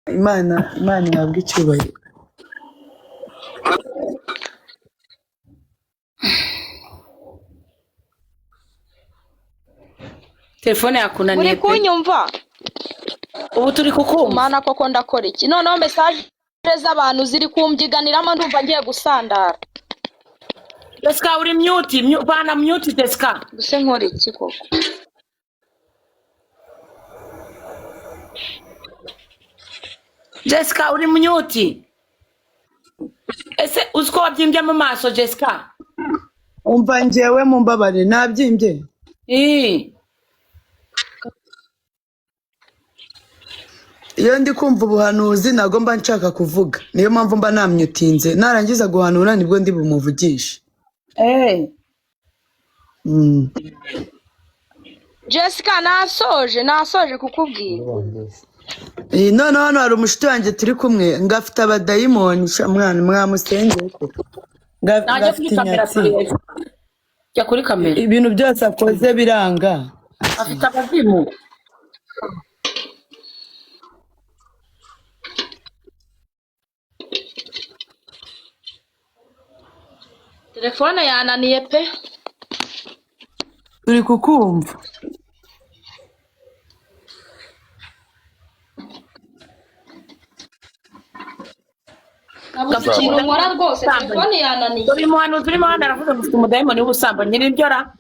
Imana ihabwa icyubahiro. Telefone yakunaniye. Muri kunyumva? Ubu turi kukumva. Mana koko ndakora iki? Noneho message z'abantu ziri kumbyiganiramo ndumva ngiye gusandara. Jessica uri mute, bana mute Jessica. Guse nkora iki koko? Jessica uri mute. Ese uziko wabyimbye mu maso Jessica? Umva njyewe mumbabare nabyimbye. Iyo ndi kumva ubuhanuzi nago mba nshaka kuvuga. Niyo mpamvu mba namyutinze. Narangiza guhanura nibwo ndi bumuvugisha. Jessica nasoje kukubwira. None hano hari umushiti wanjye turi kumwe ngafite abadayimoni mwana mwamusengeye ko. Ngafite inyatsi. Jya kuri kamera. Ibintu byose akoze biranga. Afite abazimu. Telefone yananiye pe. Turi kukumva. Ikintu nkora rwose telefone yananiye. Turi mu hantu turimo hano aravuga ngo ufite umudayimoni w'ubusambanyi nibyo ra.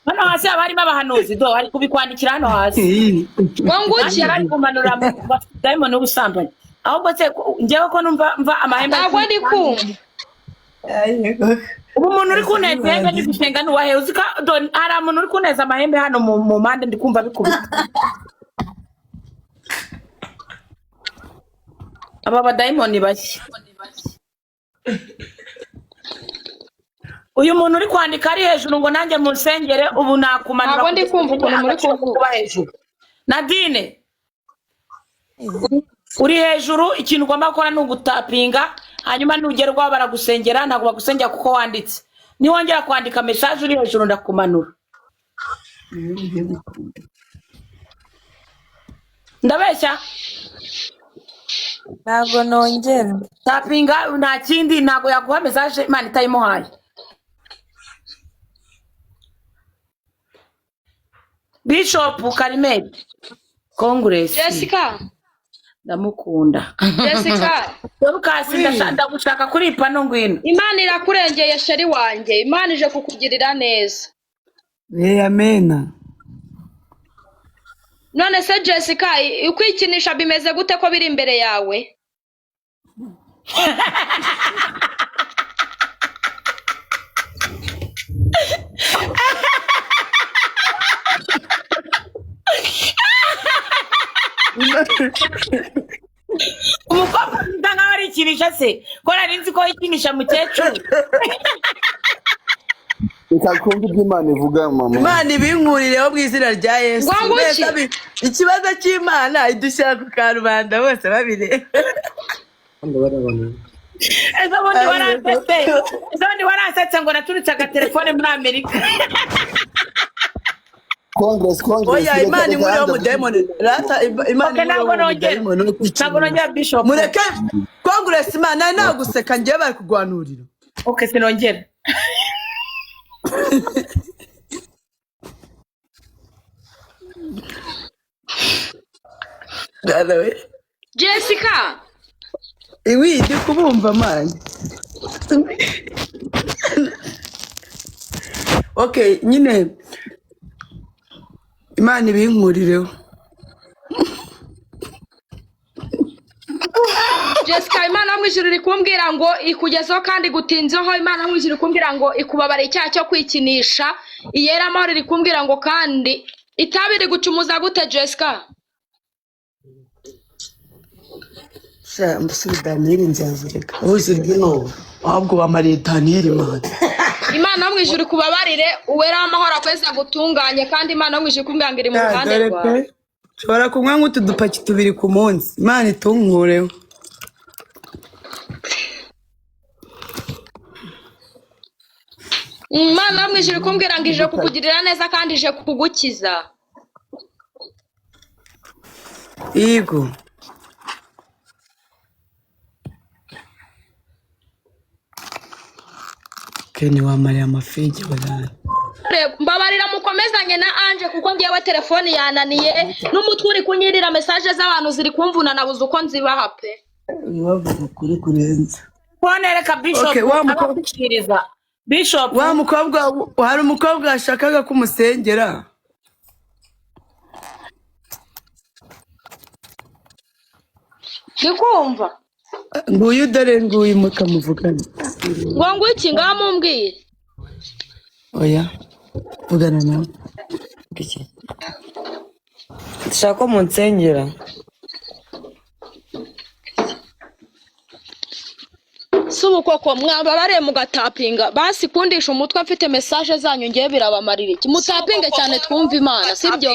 Hano hasi haba harimo abahanuzi do ari kubikwandikira hano hasi. Wanguki ari kumanura umudayimoni w'ubusambanyi. Ahubwo se njyewe ko numva amahembe. Ntabwo ndi kumva. Ubu umuntu uri kuneza ihembe ndi gusenga n'uwahe uzika hari umuntu uri kuneza amahembe hano mu mpande ndi kumva bikubita. Aba badayimoni bashya. Uyu muntu uri kwandika ari hejuru ngo nanjye mu nsengere ubu nakumanura. Ntabwo ndi kumva ukuntu muri kuvuga hejuru. Nadine uri hejuru ikintu ugomba gukora ni ugutapinga hanyuma nugerwaho baragusengera ntabwo bagusengera kuko wanditse. Niwongera kwandika message uri hejuru ndakumanura. Ndabeshya? Ntabwo nongera. Tapinga nta kindi ntabwo yaguha message Imana itayimuhaye. Bishop Karimeli Congress. Jessica ndamukunda. Jessica Lucas ndagushaka kuri pano ngwino. Imana irakurengeye sheri wanjye. Imana ije kukugirira neza. Amena. None se Jessica ukwikinisha bimeze gute ko biri imbere yawe? Umukobwa ndanga ari ikinisha se ko nari nzi ko ikinisha mukecuru. Ikakumva iby'Imana ivuga mama. Imana ibinkurireho bw'izina rya Yesu. Ikibazo cy'Imana idushyira ku karubanda bose babire. Ezo ndi waransetse ngo naturutse agatelefone muri Amerika. Congress. Oya Imana inkurireho mudayimoni. Rata Imana inkurireho mudayimoni. Ntabwo nongera Bishop. Mureke Congress Imana naguseka ngiye bari kugwanurira. Okay sinongera. Jessica Iwi ndi kubumva manje. Okay nyine Imana ibinkurireho. Jessica Imana mwijuru iri kumbwira ngo ikugezeho kandi gutinzeho. Imana mwijuru kumbwira ngo ikubabare icyaha cyo kwikinisha. Iyera amahoro iri kumbwira ngo kandi itabi iri gucumuza gute Jessica? Sha mbusubidamira nzazireka. Uzi bwino ahubwo bamariye Daniel Imana. Imana mwijuru kubabarire uwera amahoro akweza gutunganye kandi Imana mwijuru kumbwira ngo iri mu ruhande rwawe. Shobora kunywa nk'utu dupaki tubiri ku munsi. Imana itunkureho. Imana mwijuru kumbwira ngo ije kukugirira neza kandi ije kugukiza. Yego. Keni wa Maria mafiji wala. Mbabarira mukomezanye na Ange kuko ngiyewe telefone yananiye n'umutwe uri kunyirira message z'abantu ziri kumvuna nabuze uko nzibaha pe. Wavuga kuri kurenza. Kone reka Bishop. Okay, abakishiriza. Bishop. Wa mukobwa hari umukobwa ashakaga kumusengera. Ndikumva. Nguyu dore nguyu mukamuvugana. Ngo ngwiki ngamumbwire. Oya. Vugana nawe. Iki. Shaka munsengera. Subu koko mwababare mugatapinga basi kundisha umutwe afite message zanyu ngiye birabamarira iki mutapinge cyane twumva Imana sibyo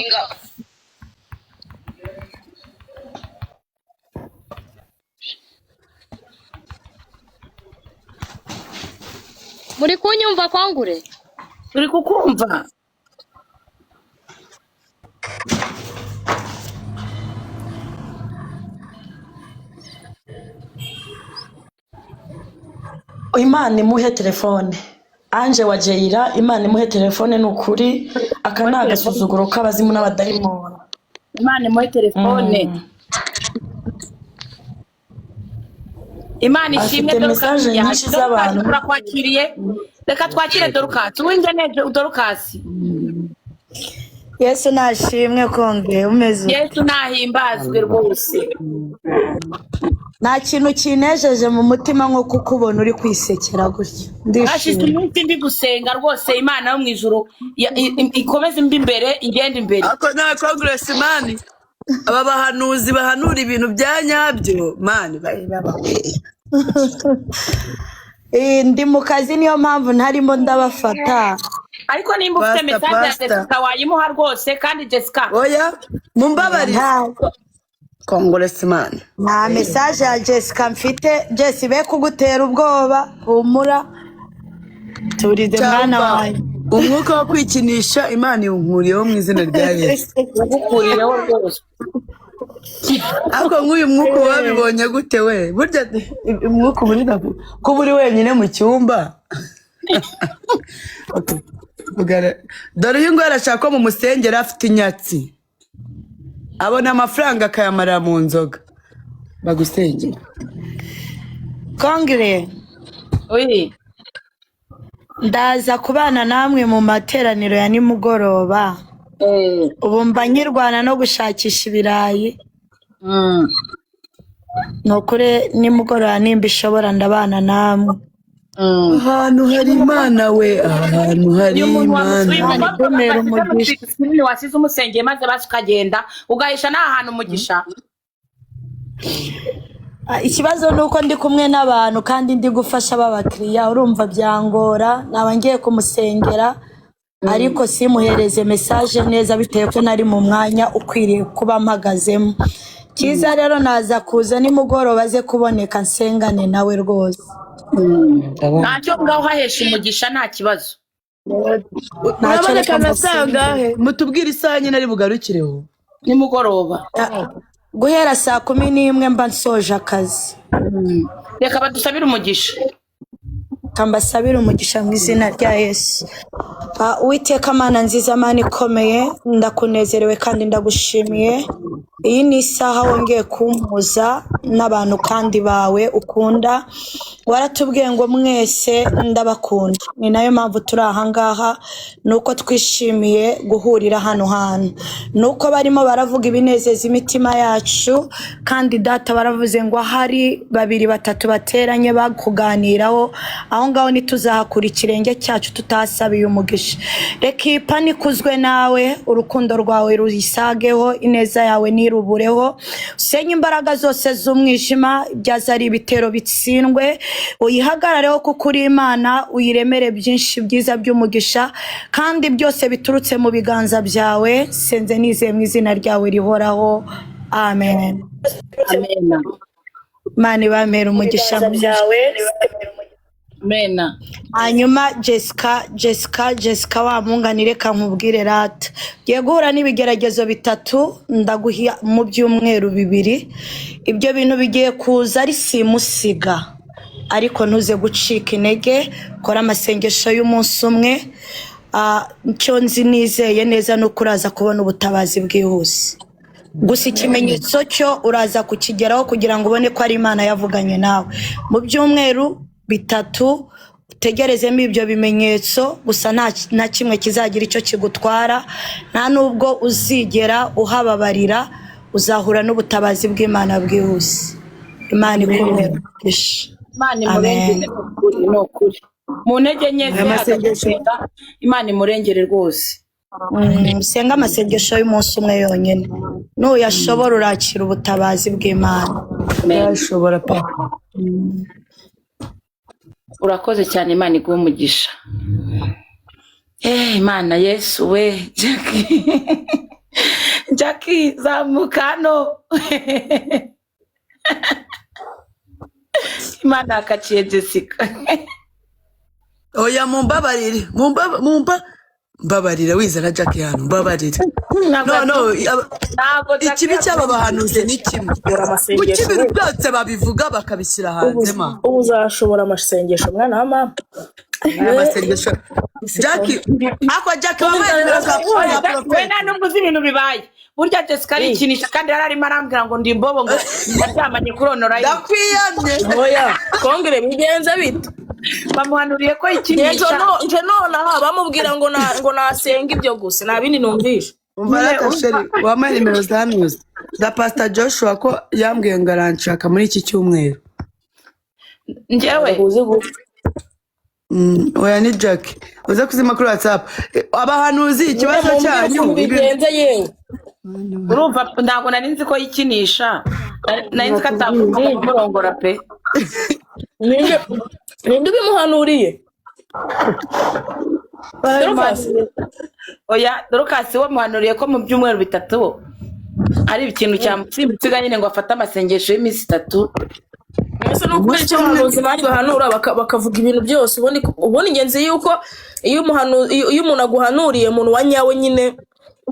muri kunyumva kwangure Turi kukumva. Imana imuhe telefone. Ange wa Jaira Imana imuhe telefone nukuri aka nagasuzuguro k'abazimu n'abadayimoni. Imana imuhe telefone. Imana ishimwe Afite message nyinshi z'abantu. Turakwakiriye. Reka twakire Dorcas. Uwinje neje Dorcas. Yesu nashimwe konge umeze. Yesu nahimbazwe rwose. Nta kintu kinejeje mu mutima nko kukubona uri kwisekera gutya. Ashiste umunsi ndi gusenga rwose Imana yo mwijuru ikomeze imbi imbere ingende imbere. Ako na congressman. Aba bahanuzi bahanura ibintu bya nyabyo man baba. Ndi mu kazi niyo mpamvu ntarimo ndabafata. Ariko nimba ufite message ya Jessica wayimuha rwose kandi Jessica. Oya mumbabarire. Congressman. Nta message ya Jessica mfite. Jessica be kugutera ubwoba humura. Turize mwana wawe. Umwuka wo kwikinisha Imana yunkuriyeho mu izina rya Yesu. Ugukuriyeho rwose. Ako nk'uyu mwuka wabibonye gute we? Burya umwuka uburira ko buri wenyine mu cyumba. Dore uyu ngo arashaka ko mu musengera afite inyatsi. Abona amafaranga akayamarira mu nzoga. Bagusengera. Kongere. Oui. Ndaza kubana namwe mu materaniro ya nimugoroba. Ubu mba nkirwana no gushakisha ibirayi. Nokure nimugoroba nimba ishobora ndabana namwe. Ahantu hari Imana we, ahantu hari Imana. Komera umugisha. Ni wasize umusengeye maze basukagenda ugahisha na ahantu umugisha. Ikibazo nuko ndi kumwe n'abantu kandi ndi gufasha abakiriya urumva byangora naba ngiye kumusengera ariko simuhereze message neza bitewe ko nari mu mwanya ukwiriye kuba mpagazemo. Kiza rero naza kuza nimugoroba aze kuboneka nsengane nawe rwose. Ntacyo ngaho hahesha umugisha nta kibazo. Naboneka nasangahe mutubwira isaha nyine ari bugarukireho nimugoroba. Guhera saa 11 mba nsoje akazi. Reka badusabire umugisha. Kambasabira umugisha mu izina rya Yesu. Uwiteka Mana nziza Mana ikomeye ndakunezerewe kandi ndagushimiye. Iyi ni isaha wongeye kumpuza n'abantu kandi bawe ukunda. Waratubwiye ngo mwese ndabakunda. Ni nayo mpamvu turi aha ngaha nuko twishimiye guhurira hano hantu. Nuko barimo baravuga ibinezeza imitima yacu kandi data baravuze ngo hari 2-3 bateranye bakuganiraho aho ngaho nituzahakura ikirenge cyacu tutasabiye umugisha. Reka ipani kuzwe nawe urukundo rwawe ruyisageho ineza yawe nirubureho usenye imbaraga zose z'umwijima byaza ari ibitero bitsindwe uyihagarareho kuko uri Imana uyiremere byinshi byiza by'umugisha kandi byose biturutse mu biganza byawe senze nizeye mu izina ryawe rihoraho amen. Amen. Mani bamera umugisha byawe. Amen. hanyuma Jessica wamunganire kankubwire rata giye guhura n'ibigeragezo bitatu ndaguha mu byumweru 2 ibyo bintu bigiye kuza ari simusiga ariko ntuze gucika intege kora amasengesho y'umunsi umwe cyo nzi nizeye neza no kuraza kubona ubutabazi bwihuse gusa ikimenyetso cyo uraza kukigeraho kugira ngo ubone ko ari Imana yavuganye nawe mu byumweru 3 utegerezemo ibyo bimenyetso gusa nta kimwe kizagira icyo kigutwara nta nubwo uzigera uhababarira uzahura n'ubutabazi bw'Imana bwihuse Imana ikumenyeshe Imana imurengere n'ukuri mu ntege nke z'amasengesho Imana imurengere rwose senga amasengesho y'umunsi umwe yonyine nuyashobora urakira ubutabazi bw'Imana yashobora pa urakoze cyane Imana iguhe umugisha Imana Yesu we Jackie zamukano Imana akaciye Jessica oya mumbabarire mbabarira wizana Jackie hano mbabarire no ikibi cy'aba bahanuze ni kimwe kuki ibintu byose babivuga bakabishyira hanze ma ubu uzashobora amasengesho mwana wa mama amasengesho Jackie we nta nubwo uzi ibintu bibaye burya Jessica arikinisha kandi yararimo arambwira ngo ndi imbobo ngo ndaryamanye kuronora ndakwiyamye oya kongere bigenze bite bamuhanuriye ko ikinisha nje nonaha bamubwira ngo nasenga ibyo gusa nta bindi numvisha umbaraka sheri wamaye nimero za hanuzi za Pastor Joshua ko yambwiye ngo aranshaka muri iki cyumweru njyewe oya ni Jackie uza kuzima kuri WhatsApp abahanuzi ikibazo cyanyu bigenze yewe urumva ntabwo nari nzi ko yikinisha nari nzi ko atavuga kumurongora pe ninde bimuhanuriye oya Dorcas we muhanuriye ko mu byumweru 3 ari ikintu cyamutsimbutse nyine ngo afate amasengesho y'iminsi 3 Ese no kubera icyo umuhanuzi bari bahanura bakavuga ibintu byose ubone ingenzi yuko iyo umuntu aguhanuriye umuntu wanyawe nyine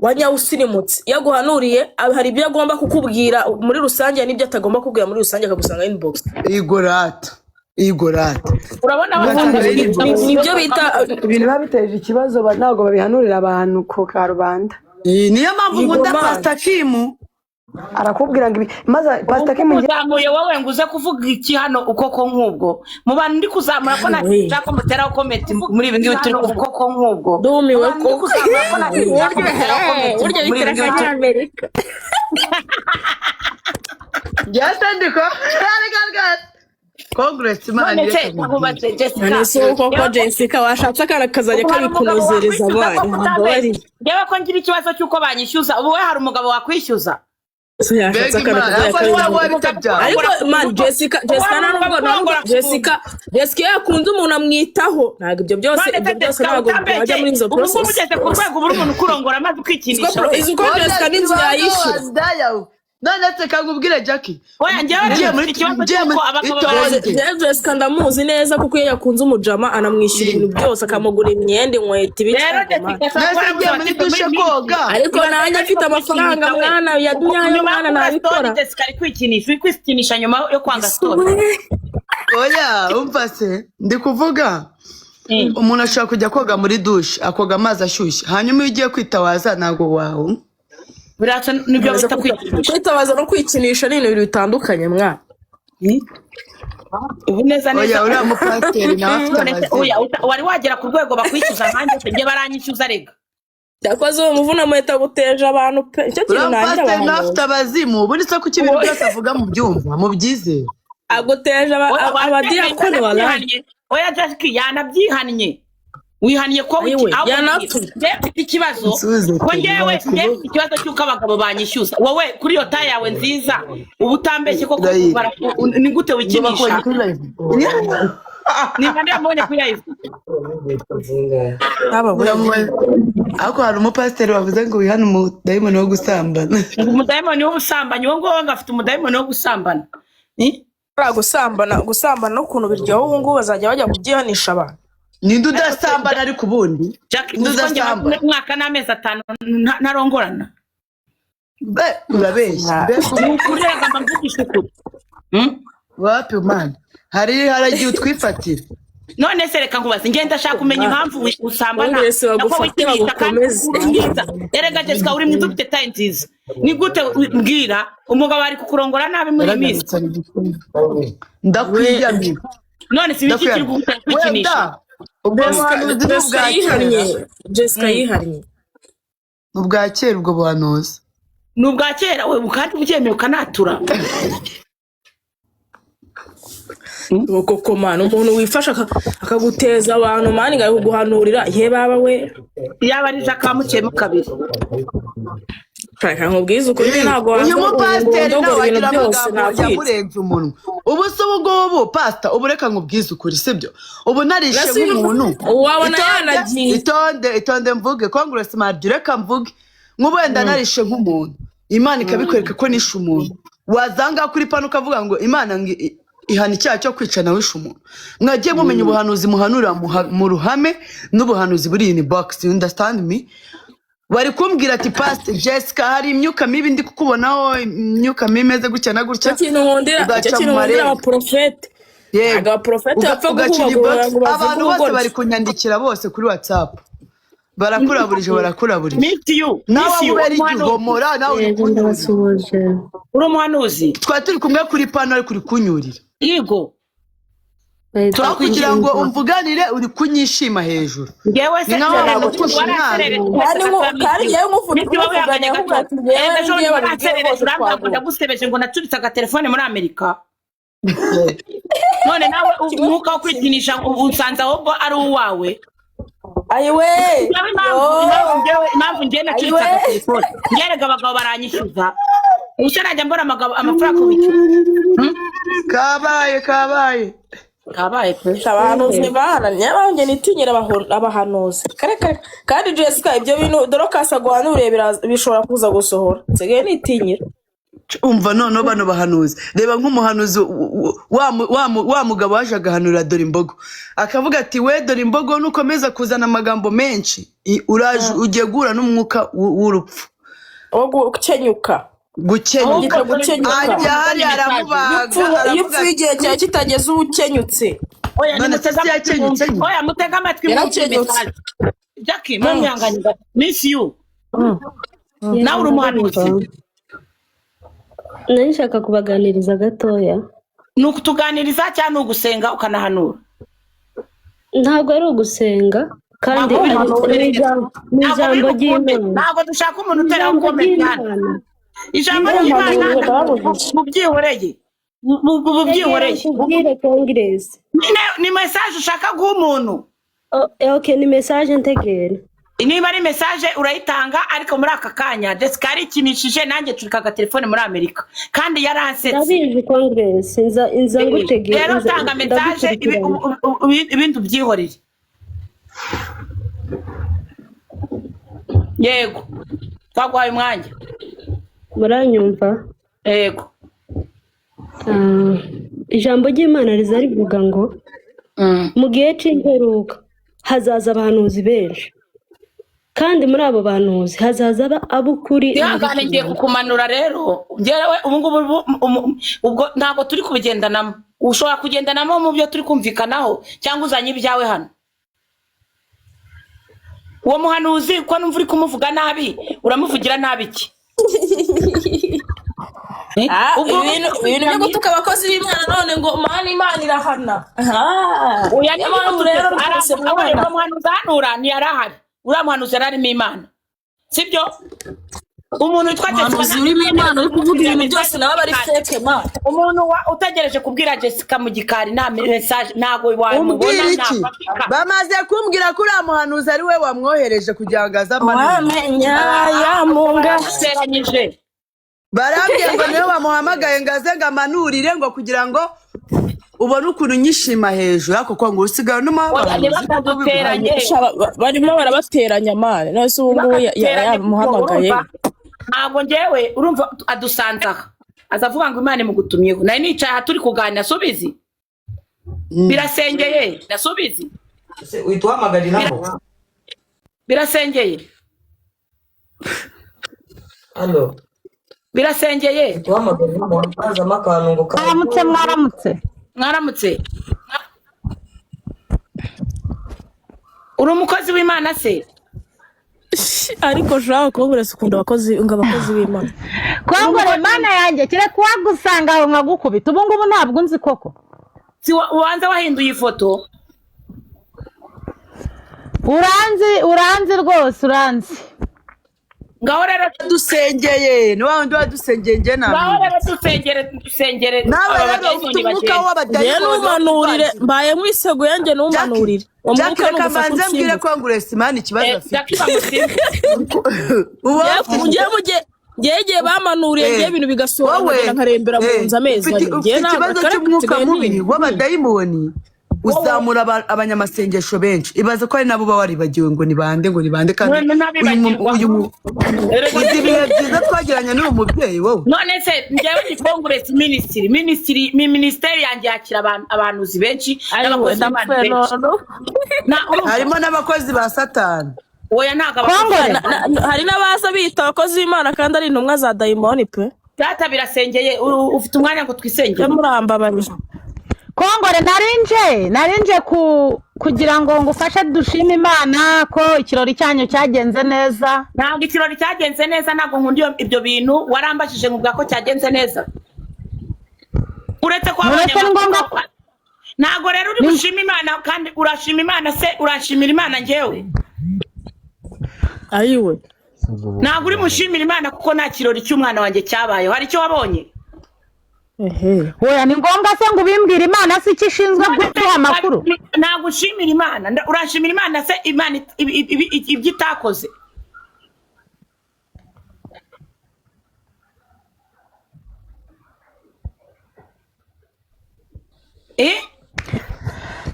wanyawe usirimutse iyo aguhanuriye hari ibyo agomba kukubwira muri rusange n'ibyo atagomba kubwira muri rusange akagusanga inbox igorata urabona nibyo bita ibintu babiteje ikibazo ntabwo babihanurira abantu ku karubanda niyo mpamvu ngunda Pastor Kim arakubwira ngo maze Pastor Kim uzamuye wowe nguze kuvuga iki hano ukoko nk'ubwo mu bantu ndi kuzamura ko nashaka ko muteraho comment muri ibi ngibi turi ukoko nk'ubwo dumiwe ko kuzamura ko nashaka ko muteraho comment muri ibi ngibi turi Amerika byasandiko Congress Imana ko Jessica washatse akana kazajya kabikunozereza abana ngewe ko ngira ikibazo cy'uko banyishyuza ubu we hari umugabo wakwishyuza ariko man Jessica Jessica yakunze umuntu amwitaho ntabwo ibyo byose ntabwo bajya muri izo process ubu mugeze ku rwego buri umuntu kurongora amaze kwikinisha izo Jessica n'inzu yayishyura none teka ngubwire Jackie oya ngewe muri ikibazo cy'uko abagabo Jessica ndamuzi neza kuko iyo yakunze umujama anamwishyura ibintu byose akamugura imyenda inkweto ariko nanjye afite amafaranga mwana yadunya mwana nabikora Jessica ari kwikinisha nyuma yo kwanga story oya umva se ndi kuvuga umuntu ashaka kujya koga muri douche akoga amazi ashyushye hanyuma iyo ugiye kwitawaza ntago wawe birasa nibyo bita kwitabaza no kwikinisha ni ibintu bitandukanye mwana ubu neza oya uriya mupasiteri nawe afite amazi oya wari wagera ku rwego bakwishyuza nkanjye njye baranyishyuza rega cyakoze uwo muvuna muhita guteje abantu pe icyo kintu nanjye abantu nawe afite abazimu ubundi se kuki ibintu byose avuga mu byumva mu byizere aguteje abadiyakoni wallahi oya Jackie yanabyihannye wihaniye ko mfite ikibazo ko ngewe ikibazo cy'uko abagabo banyishyuza wowe kuri iyo taye yawe nziza uba utambeshye ko ni gute wikinisha niba ndamubonye kuri live ariko hari umupasiteri wavuze ngo wihane umudayimoni wo gusambana umudayimoni w'ubusambanyi wowe ngo afite umudayimoni wo gusambana gusambana n'ukuntu biryoha ubu ngubu bazajya bajya kubyihanisha abantu ninde udasambana ariko ubundi Jackie ninde uzongera udasambana mwaka n'amezi 5 ntarongorana urabeshya kurega mvugisha ukuri wapi man haragiye utwifatira none se reka nkubaze ngenda ndashaka kumenya impamvu usambana Wese bagufatira gukomeza. erega Jessica uri mwiza ufite tayi nziza ni gute mbwira umugabo ari kukurongora nabi muri minsi ndakwiyamye none si biki kiri kwikinisha Jessica yiharanye ubwa kera ubwo buhanuzi nubwa kera we kandi ubyemeye ukanatura koko mana umuntu wifasha akaguteza abantu mani ngaye kuguhanurira ye baba we yaba ari Jacques kabiri Kaka nkubwiza ukuri ntago uyu mupasiteri nawe agira byose amagambo yamurenze umunwa ubu se ubwo pastor ubu reka nkubwize ukuri sibyo ubu narishe nk'umuntu wabona yanagiye itonde mvuge congressman reka mvuge nk'ubenda narishe nk'umuntu Imana ikabikwereka ko nishe umuntu wazanga kuri pano ukavuga ngo Imana ihana icyaha cyo kwicana wishe umuntu mwagiye mumenya ubuhanuzi muhanura mu ruhame n'ubuhanuzi buri in box you understand me bari kumbwira ati Pastor Jessica hari imyuka mibi ndi kukubonaho imyuka mibi meze gutya na gutya kintu nkundira abaprofete yego abaprofete bapfa guhugura abantu bose bari kunyandikira bose kuri WhatsApp barakuraburije meet you nawe ubera igihomora nawe uri umuhanuzi twari turi kumwe kuri pano ari kuri kunyurira yego kugira ngo umvuganire uri kunyishima hejuru ngewe se kandi yewe nkufite gusebeje ngo naturitse agatelefone muri Amerika none nawe umwuka wo kwitinisha unsanze ahubwo ari uwawe ayiwe impamvu ngiye naturitse agatelefone ngerega abagabo baranyishyuza ushya najya mbona amafaranga kubicyo kabaye pe abahanuzi bahananye abanjye nitinyira abahanuzi kare kandi Jessica ibyo bintu Dorcas aguhanuriye bishobora kuza gusohora nsigaye nitinyira umva none bano bahanuzi reba nk'umuhanuzi wa mugabo waje agahanura dore imbogo akavuga ati we dore imbogo nukomeza kuzana amagambo menshi uraje ugiye gura n'umwuka w'urupfu wo gukenyuka ajya hari aramubaga iyo upfuye igihe cyawe kitageze uba ukenyutse oya mutega amatwi Jackie mwihanganye miss you nawe uri umuhanuzi nshaka kubaganiriza gatoya ni ukutuganiriza cyangwa ni ugusenga ukanahanura ntabwo ari ugusenga kandi ni ijambo ry'Imana ntabwo dushaka umuntu utera gukomeza hano ijambo ry'Imana mubyihoreye ni message ushaka guha umuntu okay ni message ntegere niba ari message urayitanga ariko muri aka kanya Jessica ikinishije nanjye turika aga telefone muri Amerika kandi yaransetse ndabizi Congress inza ngutegera rero tanga message ibintu byihoreye yego twagwaye umwanya muranyumva yego ijambo ry'Imana riza rivuga ngo mu gihe cy'imperuka hazaza abahanuzi benshi kandi muri abo bahanuzi hazaza abukuri ihangane ngiye kukumanura rero ngewe ubwo ntabwo turi kubigendanamo ushobora kugendanamo mu byo turi kumvikanaho cyangwa uzanye ibyawe hano uwo muhanuzi ko numva uri kumuvuga nabi uramuvugira nabi iki ibintu byo gutuka abakozi b'Imana none ngo Imana irahana uya ni rero umuhanuzi hanura ntiyarahari uriya muhanuzi yararimo Imana sibyo umuntu witwa Jessica urimo Imana uri kuvuga ibintu byose nawe bari fake man umuntu utegereje kubwira Jessica mu gikari nta message ntago wamubona bamaze kumbwira ko uriya muhanuzi ari we wamwohereje kugira ngo azamane wamenya yamunga seranyije barambye ngo niwe bamuhamagaye ngo aze ngo amanurire ngo kugira ngo ubone ukuntu nyishima hejuru ariko kwa ngo usigara barimo barabateranya mane nose ubu ngubu yamuhamagaye ntabwo ngewe urumva adusanzaha azavuga ngo Imana imugutumyeho nari nicaye aha turi kuganira subizi birasengeye nasubizi se uhituhamagariraho birasengeye hano birasengeye tuhamagariraho hazamo akantu ngo mwaramutse uri umukozi w'Imana se ariko shaka kongoresi ukunda abakozi b'Imana kongore Imana yanjye kire kuwagusanga aho nkagukubita ubu ngubu ntabwo nzi koko si wanza wahinduye ifoto uranzi rwose uranzi ngaho rero dusengeye ni wa wundi wadusengeye njye nawe ngaho rero dusengere nawe rero ufite umwuka w'abadayimoni n'umanurire mbaye mwiseguye njye n'umanurire Jackie reka mbanze mbwire Congress man ikibazo afite Ngiye bamanuriye ngiye ibintu bigasobanura nkarembera mu nzu amezi ikibazo cy'umwuka mubi w'abadayimoni uzamura abanyamasengesho benshi ibaze ko ari nabo bawaribagiwe ngo nibande kandi uyu ibihe byiza twagiranye n'uwo mubyeyi wowe none se njyewe ni Congress ministeri yanjye yakira abantuzi benshi n'abakozi b'Imana benshi harimo n'abakozi ba Satani oya ntago hari n'abaza bita abakozi b'Imana kandi ari intumwa za dayimoni pe data birasengeye ufite umwanya ngo twisengere murambabanye Kongore narinje kugira ngo ngufashe dushime Imana ko ikirori cyanyu cyagenze neza ntabwo ikirori cyagenze neza ntabwo nkundi ibyo bintu warambashije ngo ko cyagenze neza uretse ko ntabwo rero uri gushima Imana kandi urashima Imana se urashimira Imana njyewe ayiwe ntabwo uri mushimira Imana kuko nta kirori cy'umwana wanjye cyabayeho hari icyo wabonye oya ni ngombwa se ngo ubimbwire Imana si icyo ishinzwe gutuha amakuru ntabwo ushimira Imana urashimira Imana se Imana ibyo itakoze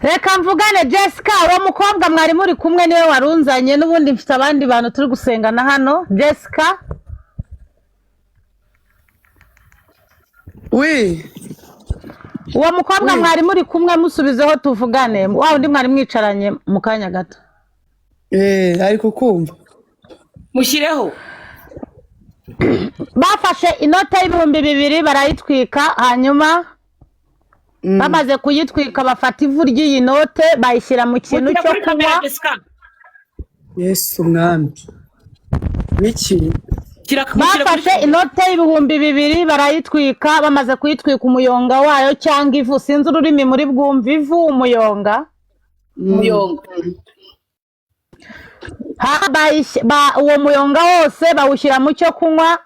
reka mvugane Jessica uwo mukobwa mwari muri kumwe niwe warunzanye n'ubundi mfite abandi bantu turi gusengana hano Jessica uwo mukobwa mwari muri kumwe musubizeho tuvugane wa undi mwari mwicaranye mu kanya gato ariko kumva mushyireho bafashe inote y'ibihumbi 2 barayitwika hanyuma bamaze kuyitwika bafata ivu ry'iyi note bayishyira mu kintu cyo kunywa Yesu mwami biki bafashe inote y'ibihumbi 2 barayitwika bamaze kuyitwika umuyonga wayo cyangwa ivu sinzi ururimi muri bwumva ivu umuyonga uwo muyonga wose bawushyira mu cyo kunywa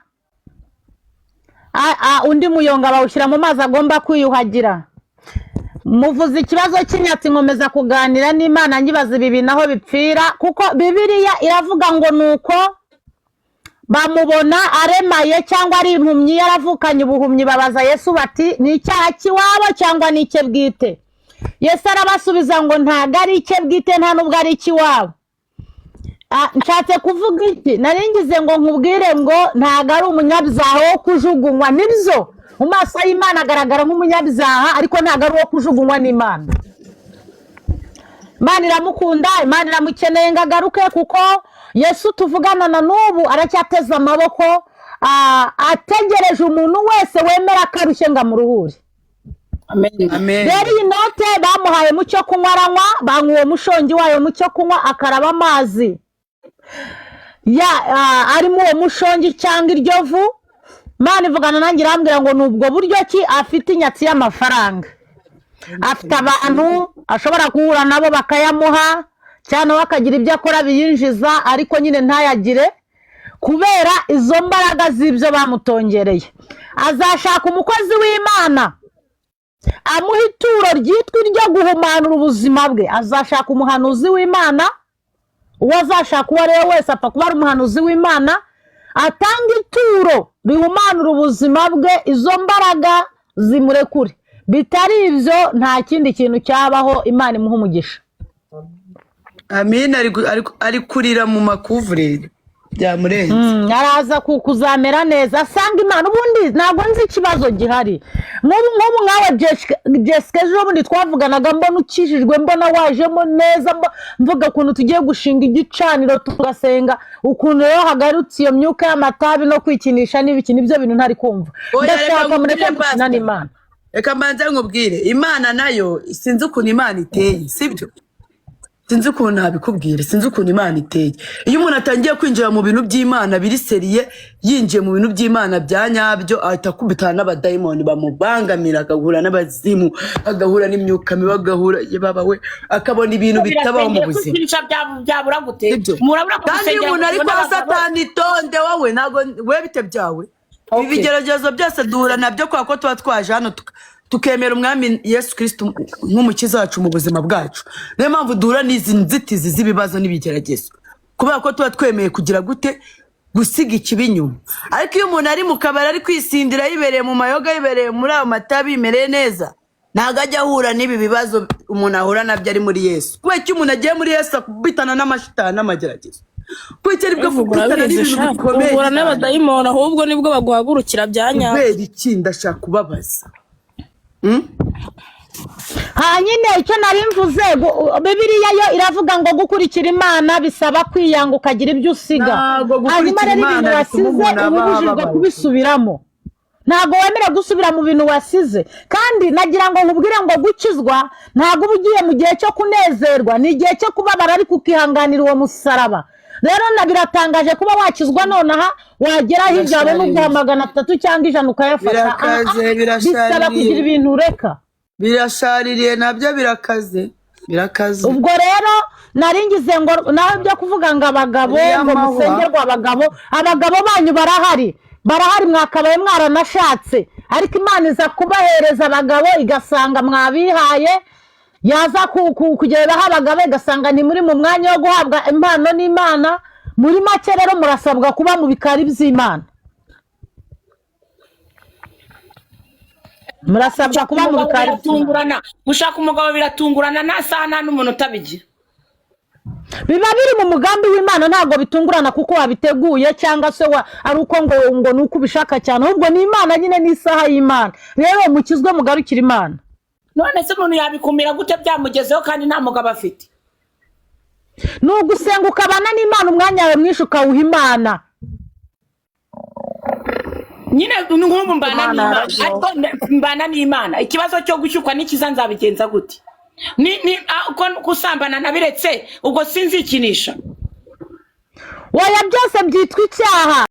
undi muyonga bawushyira mu mazi agomba kwiyuhagira muvuze ikibazo cy'inyatsi nkomeza kuganira n'Imana nyibaza ibi bintu aho bipfira kuko Bibiliya iravuga ngo nuko bamubona aremaye cyangwa ari impumyi yaravukanye ubuhumyi babaza Yesu bati ni icyaha kiwabo cyangwa ni icye bwite Yesu arabasubiza ngo ntago ari icye bwite nta nubwo ari ikiwabo nshatse kuvuga iki naringize ngo nkubwire ngo ntago ari umunyabyaha wo kujugunywa nibyo mu maso y'Imana agaragara nk'umunyabyaha ariko ntago ari uwo kujugunywa n'Imana Imana iramukunda Imana iramukeneye ngo agaruke kuko Yesu tuvugana na n'ubu aracyateza amaboko ategereje umuntu wese wemera akarushye ngo amuruhure rero iyi note bamuhaye mu cyo kunywa aranywa banywa uwo mushongi wayo mu cyo kunywa akaraba amazi arimo uwo mushongi cyangwa iryo vu Imana ivugana nanjye irambwira ngo nubwo buryo ki afite inyatsi y'amafaranga afite abantu ashobora guhura nabo bakayamuha cyane wakagira ibyo akora biyinjiza ariko nyine ntayagire kubera izo mbaraga z'ibyo bamutongereye azashaka umukozi w'Imana amuha ituro ryitwa iryo guhumanura ubuzima bwe azashaka umuhanuzi w'Imana uwo azashaka uwo ari we wese apfa kuba ari umuhanuzi w'Imana atanga ituro rihumanura ubuzima bwe izo mbaraga zimurekure bitari ibyo nta kindi kintu cyabaho Imana imuha umugisha Amen ari kurira mu makuvureri byamurenze araza kuzamera neza asanga Imana ubundi ntabwo nzi ikibazo gihari nk'ubu nkawe Jessica ejo bundi twavuganaga mbona ukijijwe mbona wajemo neza mvuga ukuntu tugiye gushinga igicaniro tugasenga ukuntu rero hagarutse iyo myuka y'amatabi no kwikinisha n'ibiki nibyo bintu ntari kumva ndashaka mureke gukina n'Imana. Reka mbanze nkubwire Imana nayo sinzi ukuntu Imana iteye sibyo sinzi ukuntu nabikubwira sinzi ukuntu Imana iteye iyo umuntu atangiye kwinjira mu bintu by'Imana biri seriye yinjiye mu bintu by'Imana bya nyabyo ahita kubitana n'abadayimoni bamubangamira agahura n'abazimu agahura n'imyuka mibi agahura babawe akabona ibintu bitabaho mu buzima byabura gute murabura kandi iyo umuntu ari kwa Satani tonde wowe ntago we bite byawe ibigeragezo byose duhura nabyo kwa ko tuba twaje hano tukemera umwami Yesu Kristo nk'umukiza wacu mu buzima bwacu niyo mpamvu duhura n'izi nzitizi z'ibibazo n'ibigeragezo kubera ko tuba twemeye kugira gute gusiga ikibinyuma ariko iyo umuntu ari mu kabari ari kwisindira yibereye mu mayoga yibereye muri ayo matabi yimereye neza ntago ajya ahura n'ibi bibazo umuntu ahura nabyo ari muri Yesu kubera ko umuntu agiye muri Yesu akubitana n'amashitani n'amageragezo kwitera ibwo kubitana n'ibintu bikomeye uhura n'abadayimoni ahubwo nibwo baguhagurukira byanya kubera iki ndashaka kubabaza nyine icyo nari mvuze Bibiliya yo iravuga ngo gukurikira Imana bisaba kwiyanga ukagira ibyo usiga hanyuma rero ibintu wasize uba ubujijwe kubisubiramo ntabwo wemerewe gusubira mu bintu wasize kandi nagira ngo nkubwire ngo gukizwa ntabwo uba ugiye mu gihe cyo kunezerwa ni igihe cyo kubabara ariko ukihanganira uwo musaraba rero biratangaje kuba wakizwa nonaha wagera hirya yawe n'ubwa 300 cyangwa 100 ukayafata bisaba kugira ibintu ureka birashaririye nabyo birakaze ubwo rero naringize ngo nawe byo kuvuga ngo abagabo ngo musengerwa abagabo banyu barahari mwakabaye mwaranashatse ariko Imana iza kubahereza abagabo igasanga mwabihaye yaza kugereraho abagabo igasanga ni muri mu mwanya wo guhabwa impano n'Imana muri make rero murasabwa kuba mu bikari by'Imana murasabwa kuba mu bikari biratungurana gushaka umugabo biratungurana nta saha nta n'umuntu utabigira biba biri mu mugambi w'Imana ntabwo bitungurana kuko wabiteguye cyangwa se ari uko ngo nuko ubishaka cyane ahubwo ni Imana nyine n'isaha y'Imana rero mukizwe mugarukira Imana none se umuntu yabikumira gute byamugezeho kandi nta mugabo afite ni ugusenga ukabana n'Imana umwanya wawe mwinshi ukawuha Imana nyine nk'ubu mbana n'Imana ikibazo cyo gushyukwa n'ikiza nzabigenza gute ni kusambana nabiretse ubwo sinzikinisha waya byose byitwa icyaha